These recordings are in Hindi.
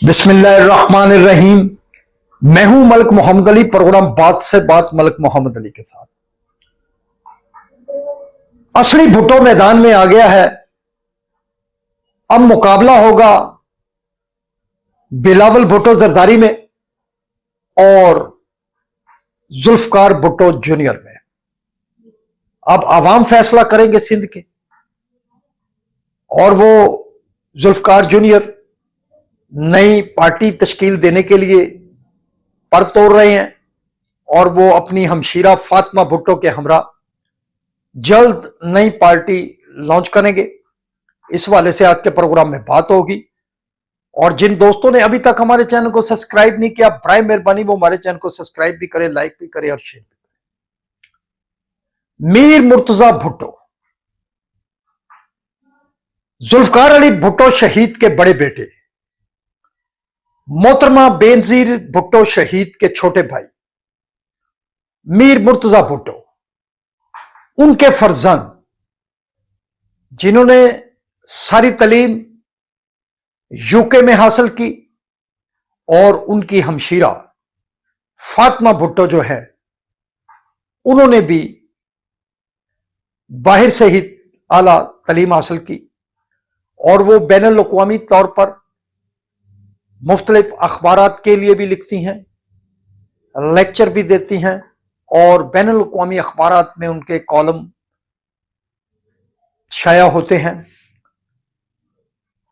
बिस्मिल्लाहिर्रहमानिर्रहीम। मैं हूं मलिक मोहम्मद अली। प्रोग्राम बात से बात मलिक मोहम्मद अली के साथ। असली भुट्टो मैदान में आ गया है। अब मुकाबला होगा बिलावल भुट्टो जरदारी में और जुल्फकार भुट्टो जूनियर में। अब आवाम फैसला करेंगे सिंध के, और वो जुल्फकार जूनियर नई पार्टी तश्कील देने के लिए पर तोड़ रहे हैं और वो अपनी हमशीरा फातिमा भुट्टो के हमरा जल्द नई पार्टी लॉन्च करेंगे। इस वाले से आज के प्रोग्राम में बात होगी। और जिन दोस्तों ने अभी तक हमारे चैनल को सब्सक्राइब नहीं किया, बराए मेहरबानी वो हमारे चैनल को सब्सक्राइब भी करें, लाइक भी करें और शेयर भी करें। मीर मुर्तजा भुट्टो, जुल्फकार अली भुट्टो शहीद के बड़े बेटे, मोहतरमा बेनजीर भुट्टो शहीद के छोटे भाई मीर मुर्तजा भुट्टो, उनके फर्जंद जिन्होंने सारी तालीम यूके में हासिल की, और उनकी हमशीरा फातिमा भुट्टो जो है उन्होंने भी बाहर से ही आला तालीम हासिल की, और वो बैनुल अक़वामी तौर पर मुख्तलिफ अखबारात के लिए भी लिखती हैं, लेक्चर भी देती हैं, और बैनुल अक़वामी अखबारात में उनके कॉलम शाया होते हैं।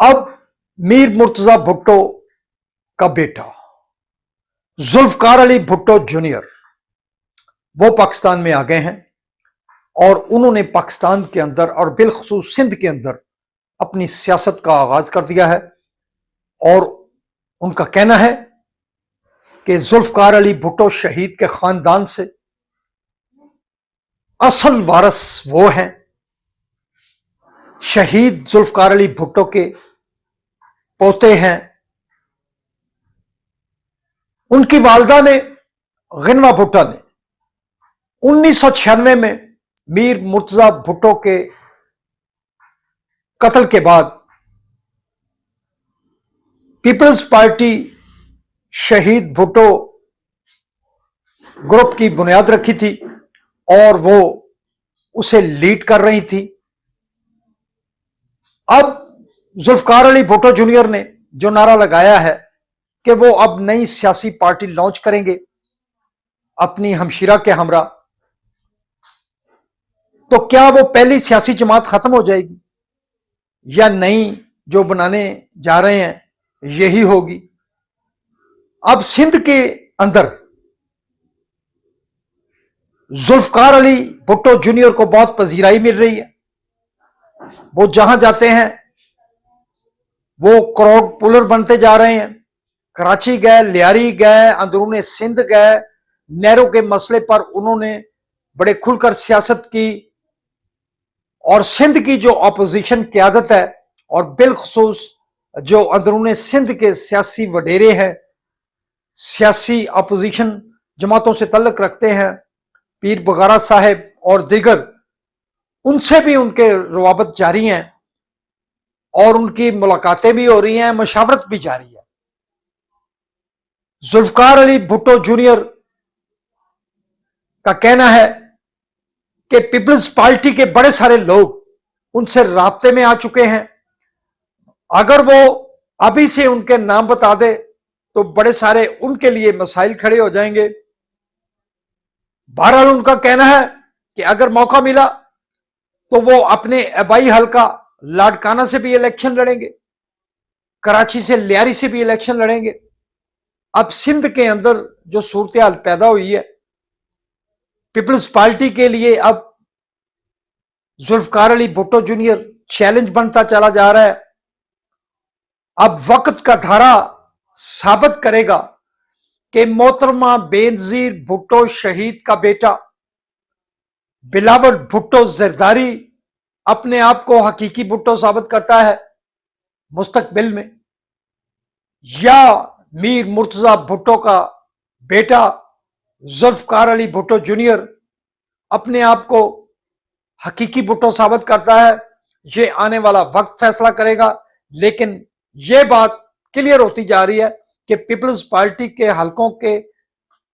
अब मीर मुर्तजा भुट्टो का बेटा जुल्फकार अली भुट्टो जूनियर वो पाकिस्तान में आ गए हैं, और उन्होंने पाकिस्तान के अंदर और बिलखुसूस सिंध के अंदर अपनी सियासत का आगाज कर दिया है। और उनका कहना है कि जुल्फकार अली भुट्टो शहीद के खानदान से असल वारस वो हैं। शहीद जुल्फकार अली भुट्टो के पोते हैं। उनकी वालदा ने, गिनवा भुट्टो ने, 1996 में मीर मुर्तजा भुट्टो के कत्ल के बाद पीपल्स पार्टी शहीद भुट्टो ग्रुप की बुनियाद रखी थी, और वो उसे लीड कर रही थी। अब जुल्फकार अली भुट्टो जूनियर ने जो नारा लगाया है कि वो अब नई सियासी पार्टी लॉन्च करेंगे अपनी हमशीरा के हमरा, तो क्या वो पहली सियासी जमात खत्म हो जाएगी या नई जो बनाने जा रहे हैं यही होगी। अब सिंध के अंदर जुल्फकार अली भुट्टो जूनियर को बहुत पजीराई मिल रही है। वो जहां जाते हैं वो क्राउड पुलर बनते जा रहे हैं। कराची गए, लियारी गए, अंदरूने सिंध गए, नेहरू के मसले पर उन्होंने बड़े खुलकर सियासत की, और सिंध की जो अपोजिशन क्यादत है और बिलखुसूस जो अंदरूने सिंध के सियासी वडेरे हैं, सियासी अपोजिशन जमातों से तल्लुक रखते हैं, पीर बगारा साहब और दीगर, उनसे भी उनके रवाबत जारी हैं और उनकी मुलाकातें भी हो रही हैं, मशावरत भी जारी है। जुल्फकार अली भुट्टो जूनियर का कहना है कि पीपल्स पार्टी के बड़े सारे लोग उनसे राब्ते में आ चुके हैं। अगर वो अभी से उनके नाम बता दे तो बड़े सारे उनके लिए मसाइल खड़े हो जाएंगे। बहरहाल उनका कहना है कि अगर मौका मिला तो वो अपने आबाई हल्का लाड़काना से भी इलेक्शन लड़ेंगे, कराची से लियारी से भी इलेक्शन लड़ेंगे। अब सिंध के अंदर जो सूरत हाल पैदा हुई है, पीपल्स पार्टी के लिए अब जुल्फकार अली भुट्टो जूनियर चैलेंज बनता चला जा रहा है। अब वक्त का धारा साबित करेगा कि मोहतरमा बेनजीर भुट्टो शहीद का बेटा बिलावल भुट्टो जरदारी अपने आप को हकीकी भुट्टो साबित करता है मुस्तकबिल में, या मीर मुर्तजा भुट्टो का बेटा जुल्फकार अली भुट्टो जूनियर अपने आप को हकीकी भुट्टो साबित करता है। ये आने वाला वक्त फैसला करेगा। लेकिन यह बात क्लियर होती जा रही है कि पीपल्स पार्टी के हलकों के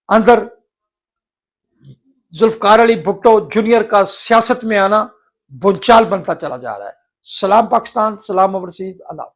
अंदर जुल्फकार अली भुट्टो जूनियर का सियासत में आना भूचाल बनता चला जा रहा है। सलाम पाकिस्तान, सलाम ओवरसीज, अल्लाह।